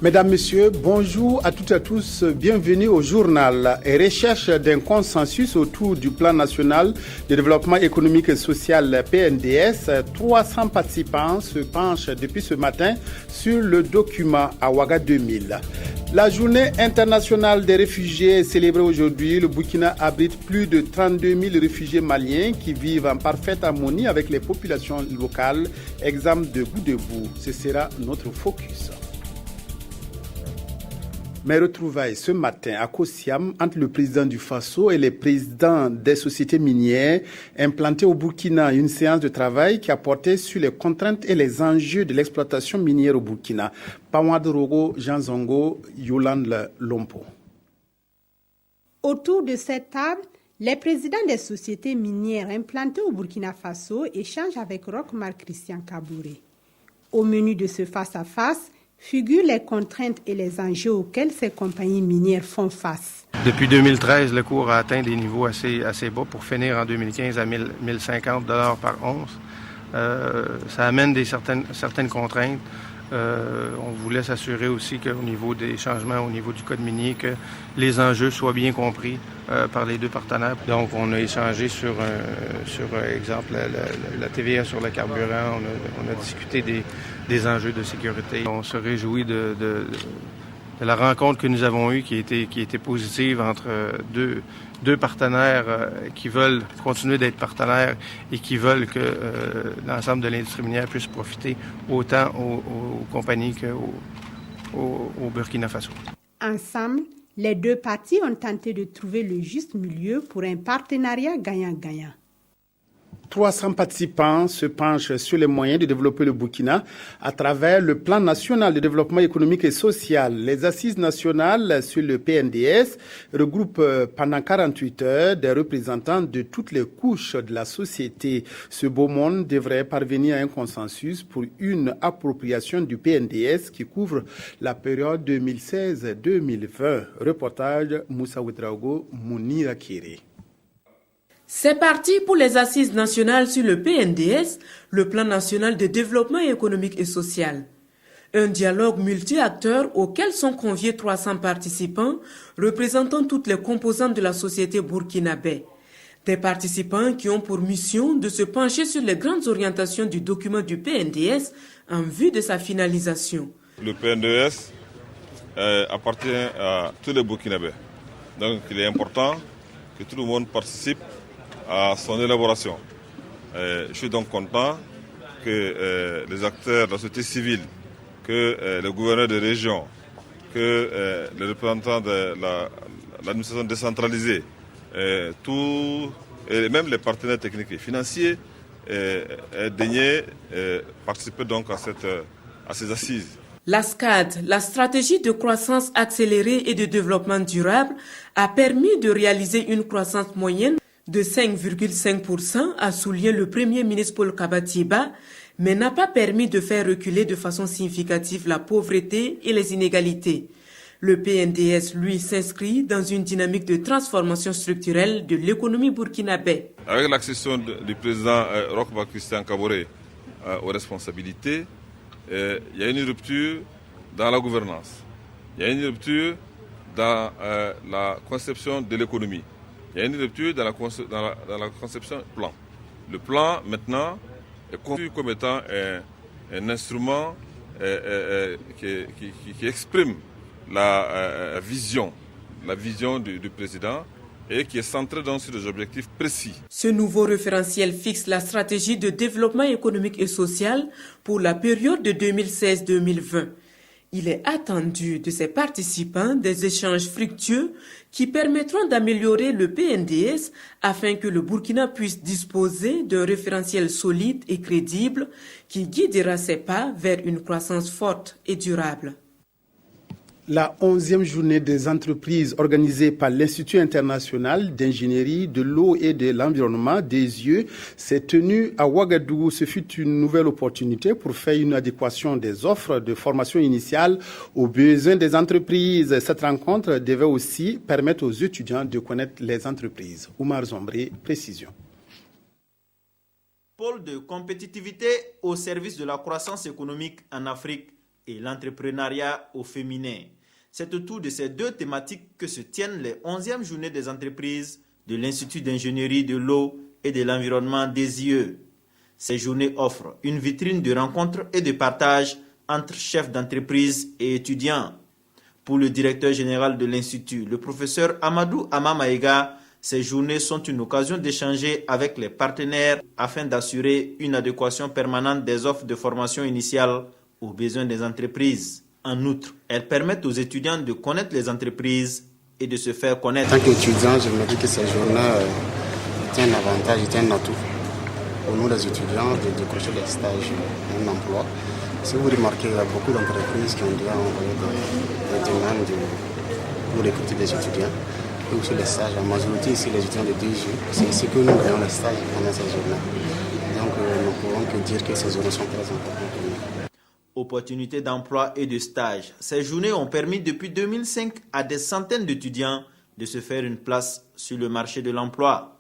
Mesdames, Messieurs, bonjour à toutes et à tous. Bienvenue au journal. Recherche d'un consensus autour du plan national de développement économique et social PNDS. 300 participants se penchent depuis ce matin sur le document Ouaga 2000. La journée internationale des réfugiés est célébrée aujourd'hui. Le Burkina abrite plus de 32 000 réfugiés maliens qui vivent en parfaite harmonie avec les populations locales. Exemple de bout de bout. Ce sera notre focus. Mes retrouvailles ce matin à Kosiam entre le président du Faso et les présidents des sociétés minières implantées au Burkina. Une séance de travail qui a porté sur les contraintes et les enjeux de l'exploitation minière au Burkina. Pawad Rogo, Jean Zongo, Yolande Lompo. Autour de cette table, les présidents des sociétés minières implantées au Burkina Faso échangent avec Roch-Marc Christian Kabouré. Au menu de ce face-à-face, figurent les contraintes et les enjeux auxquels ces compagnies minières font face. Depuis 2013, le cours a atteint des niveaux assez bas pour finir en 2015 à 1050 $ par once. Ça amène certaines contraintes. On voulait s'assurer aussi qu'au niveau des changements, au niveau du code minier, que les enjeux soient bien compris par les deux partenaires. Donc, on a échangé sur exemple, la TVA sur le carburant. On a discuté des enjeux de sécurité. On se réjouit de la rencontre que nous avons eue qui était positive entre deux partenaires qui veulent continuer d'être partenaires et qui veulent que l'ensemble de l'industrie minière puisse profiter autant aux compagnies qu'au Burkina Faso. Ensemble, les deux parties ont tenté de trouver le juste milieu pour un partenariat gagnant-gagnant. 300 participants se penchent sur les moyens de développer le Burkina à travers le plan national de développement économique et social. Les assises nationales sur le PNDS regroupent pendant 48 heures des représentants de toutes les couches de la société. Ce beau monde devrait parvenir à un consensus pour une appropriation du PNDS qui couvre la période 2016-2020. Reportage Moussa Ouedraogo, Mounira Kéré. C'est parti pour les assises nationales sur le PNDS, le plan national de développement économique et social. Un dialogue multi-acteurs auquel sont conviés 300 participants représentant toutes les composantes de la société burkinabé. Des participants qui ont pour mission de se pencher sur les grandes orientations du document du PNDS en vue de sa finalisation. Le PNDS appartient à tous les Burkinabés. Donc il est important que tout le monde participe à son élaboration. Je suis donc content que les acteurs de la société civile, que les gouverneurs de région, que les représentants de l'administration décentralisée, et même les partenaires techniques et financiers aient daigné participer donc à ces assises. La SCAD, la stratégie de croissance accélérée et de développement durable, a permis de réaliser une croissance moyenne de 5,5%, a souligné le Premier ministre Paul Kabatiba, mais n'a pas permis de faire reculer de façon significative la pauvreté et les inégalités. Le PNDS, lui, s'inscrit dans une dynamique de transformation structurelle de l'économie burkinabé. Avec l'accession du président Roch-Marc Christian Kabouré aux responsabilités, il y a une rupture dans la gouvernance, il y a une rupture dans la conception de l'économie. Il y a une rupture dans la conception du plan. Le plan, maintenant, est conçu comme étant un instrument qui exprime la vision du président et qui est centré donc sur des objectifs précis. Ce nouveau référentiel fixe la stratégie de développement économique et social pour la période de 2016-2020. Il est attendu de ses participants des échanges fructueux qui permettront d'améliorer le PNDS afin que le Burkina puisse disposer d'un référentiel solide et crédible qui guidera ses pas vers une croissance forte et durable. La 11e journée des entreprises organisée par l'Institut international d'ingénierie de l'eau et de l'environnement des yeux s'est tenue à Ouagadougou. Ce fut une nouvelle opportunité pour faire une adéquation des offres de formation initiale aux besoins des entreprises. Cette rencontre devait aussi permettre aux étudiants de connaître les entreprises. Oumar Zombré, précision. Pôle de compétitivité au service de la croissance économique en Afrique. et l'entrepreneuriat au féminin. C'est autour de ces deux thématiques que se tiennent les 11e journées des entreprises de l'Institut d'ingénierie de l'eau et de l'environnement des IE. Ces journées offrent une vitrine de rencontres et de partage entre chefs d'entreprise et étudiants. Pour le directeur général de l'Institut, le professeur Amadou Amamaïga, ces journées sont une occasion d'échanger avec les partenaires afin d'assurer une adéquation permanente des offres de formation initiale aux besoins des entreprises. En outre, elles permettent aux étudiants de connaître les entreprises et de se faire connaître. En tant qu'étudiant, je me dis que ces journées étaient un avantage, étaient un atout pour nous les étudiants de décrocher des stages, un emploi. Si vous remarquez, il y a beaucoup d'entreprises qui ont déjà envoyé des demandes pour recruter des étudiants et aussi des stages. La majorité ici, les étudiants de DG, c'est ici que nous gagnons les stages pendant ces journées. Donc nous ne pouvons que dire que ces journées sont très importantes pour nous. Opportunités d'emploi et de stage. Ces journées ont permis depuis 2005 à des centaines d'étudiants de se faire une place sur le marché de l'emploi.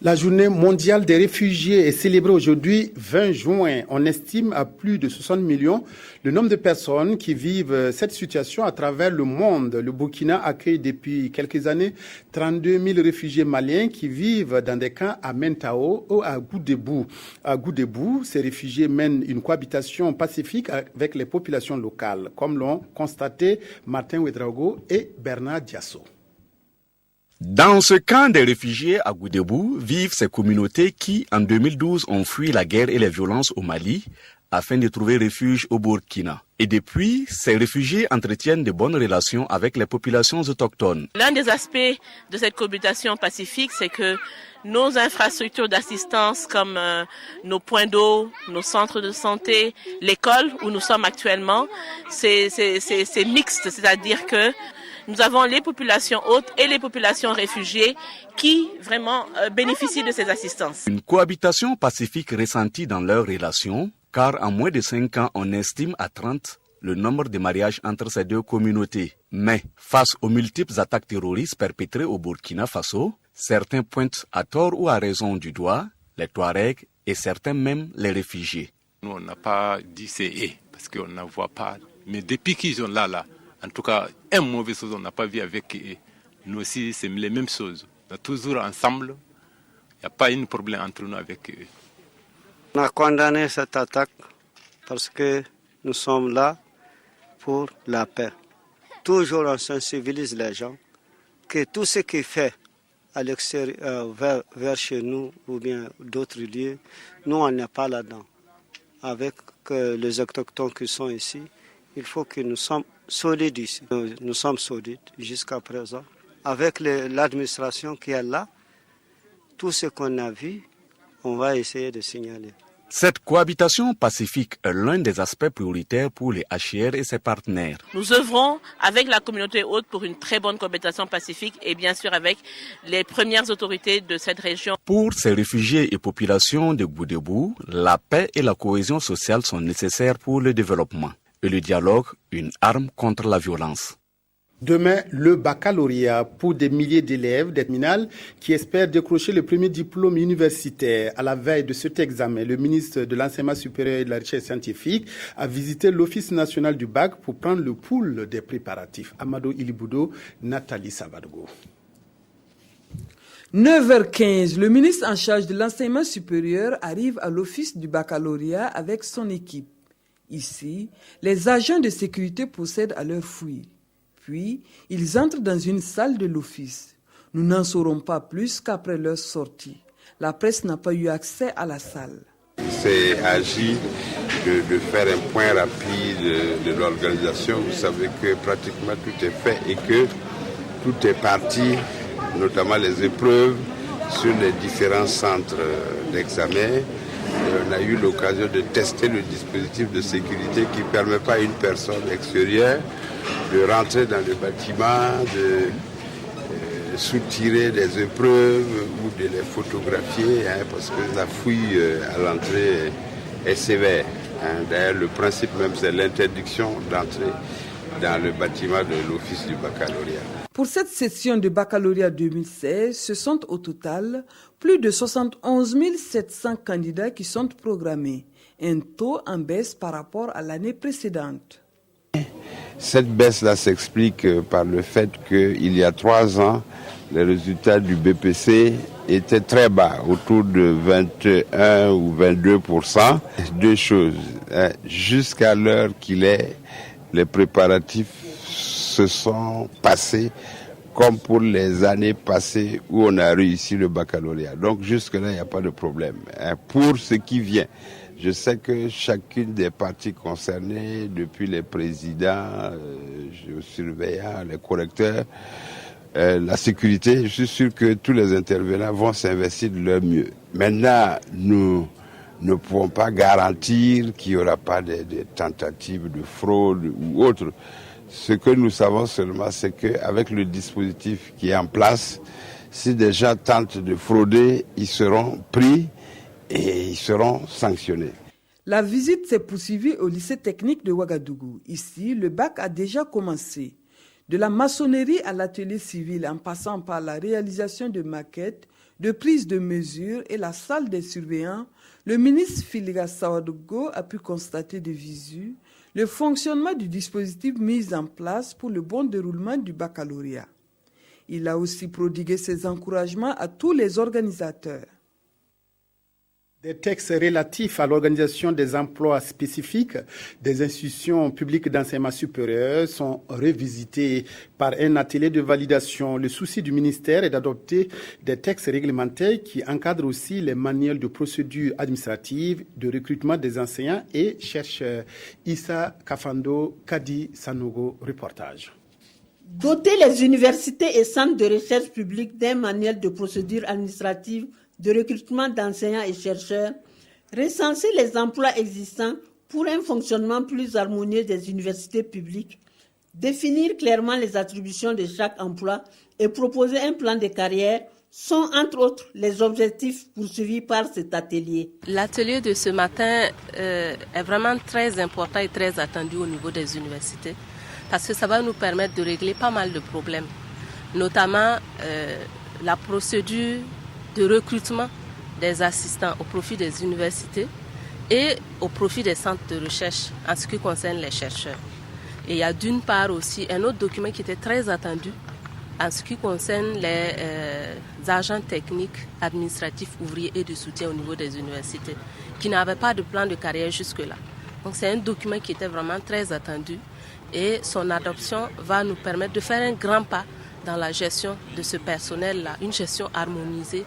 La journée mondiale des réfugiés est célébrée aujourd'hui 20 juin. On estime à plus de 60 millions le nombre de personnes qui vivent cette situation à travers le monde. Le Burkina accueille depuis quelques années 32 000 réfugiés maliens qui vivent dans des camps à Mentao ou à Goudébou. À Goudébou, ces réfugiés mènent une cohabitation pacifique avec les populations locales, comme l'ont constaté Martin Ouedraogo et Bernard Diasso. Dans ce camp des réfugiés à Goudébou vivent ces communautés qui, en 2012, ont fui la guerre et les violences au Mali afin de trouver refuge au Burkina. Et depuis, ces réfugiés entretiennent de bonnes relations avec les populations autochtones. L'un des aspects de cette cohabitation pacifique, c'est que nos infrastructures d'assistance comme nos points d'eau, nos centres de santé, l'école où nous sommes actuellement, c'est mixte, c'est-à-dire que nous avons les populations hautes et les populations réfugiées qui vraiment bénéficient de ces assistances. Une cohabitation pacifique ressentie dans leurs relations, car en moins de 5 ans, on estime à 30 le nombre de mariages entre ces deux communautés. Mais face aux multiples attaques terroristes perpétrées au Burkina Faso, certains pointent à tort ou à raison du doigt les Touaregs et certains même les réfugiés. Nous, on n'a pas dit c'est eux, parce qu'on n'en voit pas. Mais depuis qu'ils sont là, en tout cas, un mauvais chose, on n'a pas vu avec eux. Nous aussi, c'est les mêmes choses. On est toujours ensemble. Il n'y a pas un problème entre nous avec eux. On a condamné cette attaque parce que nous sommes là pour la paix. Toujours on sensibilise les gens que tout ce qui est fait à l'extérieur, vers chez nous ou bien d'autres lieux, nous on n'est pas là-dedans. Avec les autochtones qui sont ici, il faut que nous sommes solides ici. Nous sommes solides jusqu'à présent. Avec l'administration qui est là, tout ce qu'on a vu, on va essayer de signaler. Cette cohabitation pacifique est l'un des aspects prioritaires pour les HCR et ses partenaires. Nous œuvrons avec la communauté haute pour une très bonne cohabitation pacifique et bien sûr avec les premières autorités de cette région. Pour ces réfugiés et populations de Goudébou, la paix et la cohésion sociale sont nécessaires pour le développement. Et le dialogue, une arme contre la violence. Demain, le baccalauréat pour des milliers d'élèves des terminales qui espèrent décrocher le premier diplôme universitaire. À la veille de cet examen, le ministre de l'Enseignement supérieur et de la Recherche scientifique a visité l'Office national du bac pour prendre le pouls des préparatifs. Amadou Iliboudo, Nathalie Savadgo. 9h15, le ministre en charge de l'enseignement supérieur arrive à l'Office du baccalauréat avec son équipe. Ici, les agents de sécurité procèdent à leur fouille. Puis, ils entrent dans une salle de l'office. Nous n'en saurons pas plus qu'après leur sortie. La presse n'a pas eu accès à la salle. C'est agi de faire un point rapide de l'organisation. Vous savez que pratiquement tout est fait et que tout est parti, notamment les épreuves, sur les différents centres d'examen. On a eu l'occasion de tester le dispositif de sécurité qui ne permet pas à une personne extérieure de rentrer dans le bâtiment, de soutirer des épreuves ou de les photographier, parce que la fouille à l'entrée est sévère. D'ailleurs, le principe même, c'est l'interdiction d'entrer dans le bâtiment de l'Office du baccalauréat. Pour cette session de baccalauréat 2016, ce sont au total plus de 71 700 candidats qui sont programmés, un taux en baisse par rapport à l'année précédente. Cette baisse-là s'explique par le fait qu'il y a 3 ans, les résultats du BPC étaient très bas, autour de 21 ou 22%. Deux choses, jusqu'à l'heure qu'il est, les préparatifs se sont passés comme pour les années passées où on a réussi le baccalauréat. Donc jusque-là, il n'y a pas de problème. Pour ce qui vient, je sais que chacune des parties concernées, depuis les présidents, les surveillants, les correcteurs, la sécurité, je suis sûr que tous les intervenants vont s'investir de leur mieux. Maintenant, nous ne pouvons pas garantir qu'il n'y aura pas de tentatives de fraude ou autre. Ce que nous savons seulement, c'est qu'avec le dispositif qui est en place, si des gens tentent de frauder, ils seront pris et ils seront sanctionnés. La visite s'est poursuivie au lycée technique de Ouagadougou. Ici, le bac a déjà commencé. De la maçonnerie à l'atelier civil, en passant par la réalisation de maquettes, de prise de mesures et la salle des surveillants, le ministre Filiga Sawadogo a pu constater de visu le fonctionnement du dispositif mis en place pour le bon déroulement du baccalauréat. Il a aussi prodigué ses encouragements à tous les organisateurs. Des textes relatifs à l'organisation des emplois spécifiques des institutions publiques d'enseignement supérieur sont revisités par un atelier de validation. Le souci du ministère est d'adopter des textes réglementaires qui encadrent aussi les manuels de procédure administrative de recrutement des enseignants et chercheurs. Issa Kafando, Kadi Sanogo, reportage. Doter les universités et centres de recherche publics d'un manuel de procédure administrative de recrutement d'enseignants et chercheurs, recenser les emplois existants pour un fonctionnement plus harmonieux des universités publiques, définir clairement les attributions de chaque emploi et proposer un plan de carrière sont entre autres les objectifs poursuivis par cet atelier. L'atelier de ce matin est vraiment très important et très attendu au niveau des universités parce que ça va nous permettre de régler pas mal de problèmes, notamment la procédure de recrutement des assistants au profit des universités et au profit des centres de recherche en ce qui concerne les chercheurs. Et il y a d'une part aussi un autre document qui était très attendu en ce qui concerne les agents techniques, administratifs, ouvriers et de soutien au niveau des universités qui n'avaient pas de plan de carrière jusque-là. Donc c'est un document qui était vraiment très attendu et son adoption va nous permettre de faire un grand pas dans la gestion de ce personnel-là, une gestion harmonisée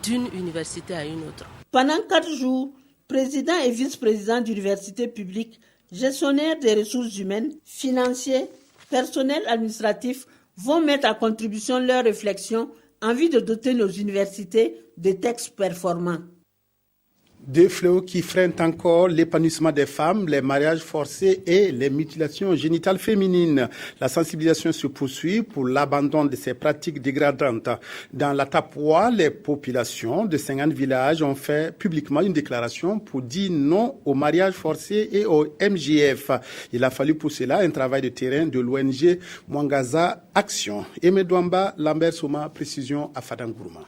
d'une université à une autre. Pendant 4 jours, président et vice-président d'universités publiques, gestionnaires des ressources humaines, financiers, personnel administratif vont mettre à contribution leurs réflexions en vue de doter nos universités de textes performants. Deux fléaux qui freinent encore l'épanouissement des femmes, les mariages forcés et les mutilations génitales féminines. La sensibilisation se poursuit pour l'abandon de ces pratiques dégradantes. Dans la Tapua, les populations de 50 villages ont fait publiquement une déclaration pour dire non au mariage forcé et au MGF. Il a fallu pour cela un travail de terrain de l'ONG Mwangaza Action. Aimé Douamba, Lambert Souma, précision à Fadangourma.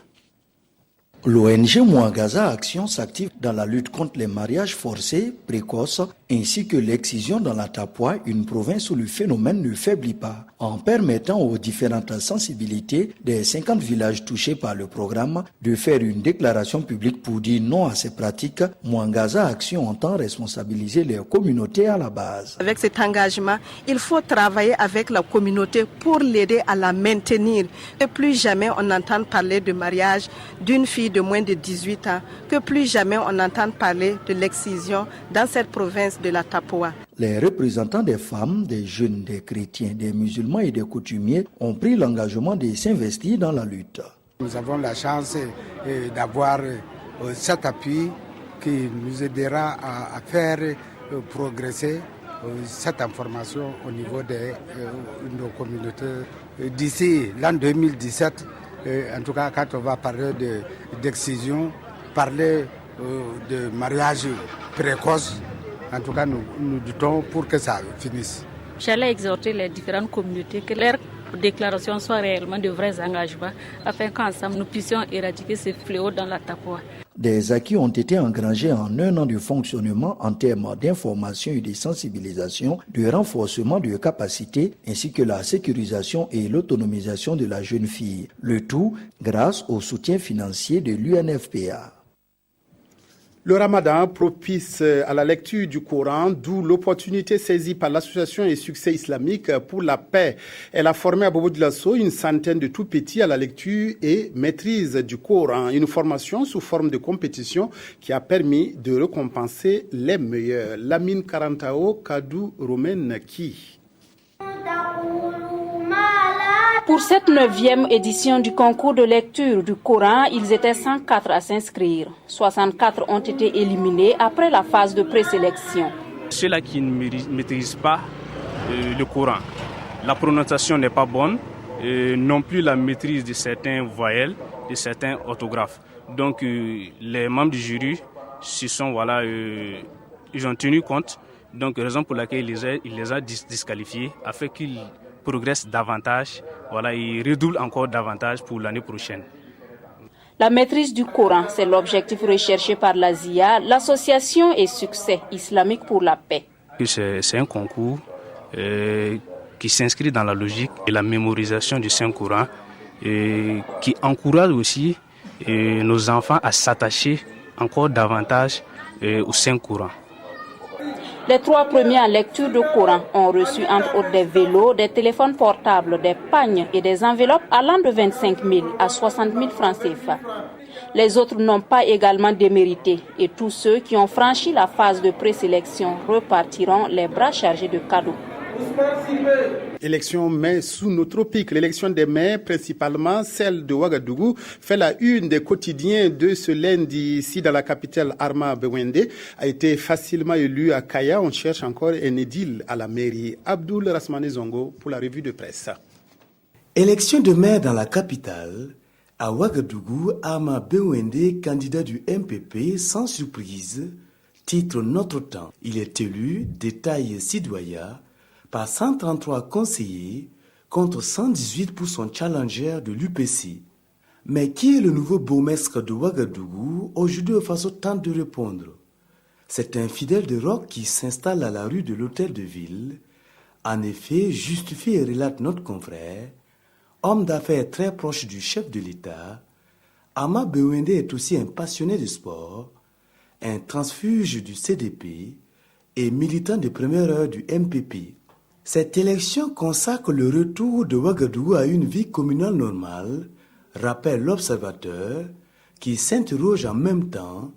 L'ONG Mwangaza Action s'active dans la lutte contre les mariages forcés, précoces, ainsi que l'excision dans la Tapua, une province où le phénomène ne faiblit pas. En permettant aux différentes sensibilités des 50 villages touchés par le programme de faire une déclaration publique pour dire non à ces pratiques, Mwangaza Action entend responsabiliser les communautés à la base. Avec cet engagement, il faut travailler avec la communauté pour l'aider à la maintenir. Que plus jamais on entend parler de mariage d'une fille de moins de 18 ans, que plus jamais on entend parler de l'excision dans cette province de la Tapua. Les représentants des femmes, des jeunes, des chrétiens, des musulmans et des coutumiers ont pris l'engagement de s'investir dans la lutte. Nous avons la chance d'avoir cet appui qui nous aidera à faire progresser cette information au niveau de nos communautés. D'ici l'an 2017, en tout cas quand on va parler d'excision, parler de mariage précoce, en tout cas nous luttons pour que ça finisse. J'allais exhorter les différentes communautés que leurs déclarations soient réellement de vrais engagements afin qu'ensemble nous puissions éradiquer ces fléaux dans la Tapua. Des acquis ont été engrangés en un an de fonctionnement en termes d'information et de sensibilisation, de renforcement de capacités ainsi que la sécurisation et l'autonomisation de la jeune fille. Le tout grâce au soutien financier de l'UNFPA. Le Ramadan propice à la lecture du Coran, d'où l'opportunité saisie par l'association et succès islamique pour la paix. Elle a formé à Bobo Dioulasso une centaine de tout petits à la lecture et maîtrise du Coran. Une formation sous forme de compétition qui a permis de récompenser les meilleurs. Lamine Karantao, Kadou Romaine Ki. Pour cette 9e édition du concours de lecture du Coran, ils étaient 104 à s'inscrire. 64 ont été éliminés après la phase de présélection. Ceux-là qui ne maîtrisent pas le Coran, la prononciation n'est pas bonne, non plus la maîtrise de certains voyelles, de certains orthographes. Donc les membres du jury ils ont tenu compte, donc raison pour laquelle il les a disqualifiés afin qu'ils progresse davantage, il redouble encore davantage pour l'année prochaine. La maîtrise du Coran, c'est l'objectif recherché par la ZIA, l'association et succès islamique pour la paix. C'est un concours qui s'inscrit dans la logique et la mémorisation du Saint-Coran et qui encourage aussi nos enfants à s'attacher encore davantage au Saint-Coran. Les 3 premiers en lecture de Coran ont reçu entre autres des vélos, des téléphones portables, des pagnes et des enveloppes allant de 25 000 à 60 000 francs CFA. Les autres n'ont pas également démérité et tous ceux qui ont franchi la phase de présélection repartiront les bras chargés de cadeaux. Élection mai sous nos tropiques. L'élection des maires, principalement celle de Ouagadougou, fait la une des quotidiens de ce lundi ici dans la capitale. Arma Bewende a été facilement élu à Kaya. On cherche encore un édile à la mairie. Abdoul Rasmane Zongo pour la revue de presse. Élection de maire dans la capitale. À Ouagadougou, Arma Bewende, candidat du MPP, sans surprise, titre Notre Temps. Il est élu, détaille Sidoya, par 133 conseillers contre 118 pour son challenger de l'UPC. Mais qui est le nouveau bourgmestre de Ouagadougou? Aujourd'hui, Faso tente de répondre. C'est un fidèle de rock qui s'installe à la rue de l'Hôtel de Ville. En effet, justifie et relate notre confrère, homme d'affaires très proche du chef de l'État, Ama Bewende est aussi un passionné de sport, un transfuge du CDP et militant de première heure du MPP. Cette élection consacre le retour de Ouagadougou à une vie communale normale, rappelle l'observateur, qui s'interroge en même temps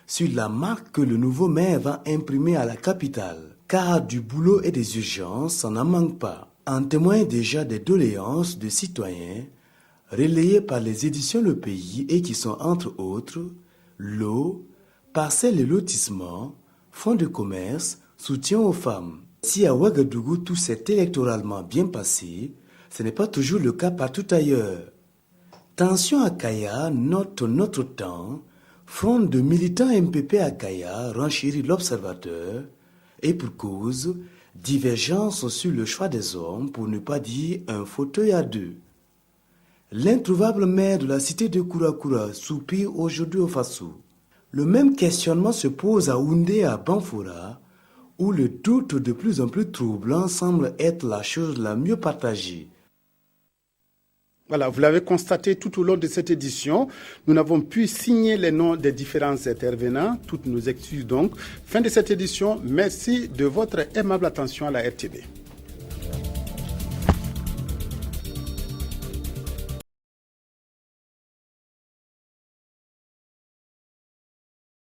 sur la marque que le nouveau maire va imprimer à la capitale. Car du boulot et des urgences, ça n'en manque pas. En témoignent déjà des doléances de citoyens relayées par les éditions Le Pays et qui sont entre autres l'eau, parcelles et lotissements, fonds de commerce, soutien aux femmes. Si à Ouagadougou tout s'est électoralement bien passé, ce n'est pas toujours le cas partout ailleurs. Tension à Kaya, note Notre Temps, front de militants MPP à Kaya, renchérit l'observateur, et pour cause, divergence sur le choix des hommes, pour ne pas dire un fauteuil à deux. L'introuvable maire de la cité de Kourakura soupire aujourd'hui au Faso. Le même questionnement se pose à Oundé à Banfoura, où le doute de plus en plus troublant semble être la chose la mieux partagée. Voilà, vous l'avez constaté tout au long de cette édition. Nous n'avons pu signer les noms des différents intervenants. Toutes nos excuses donc. Fin de cette édition. Merci de votre aimable attention à la RTB.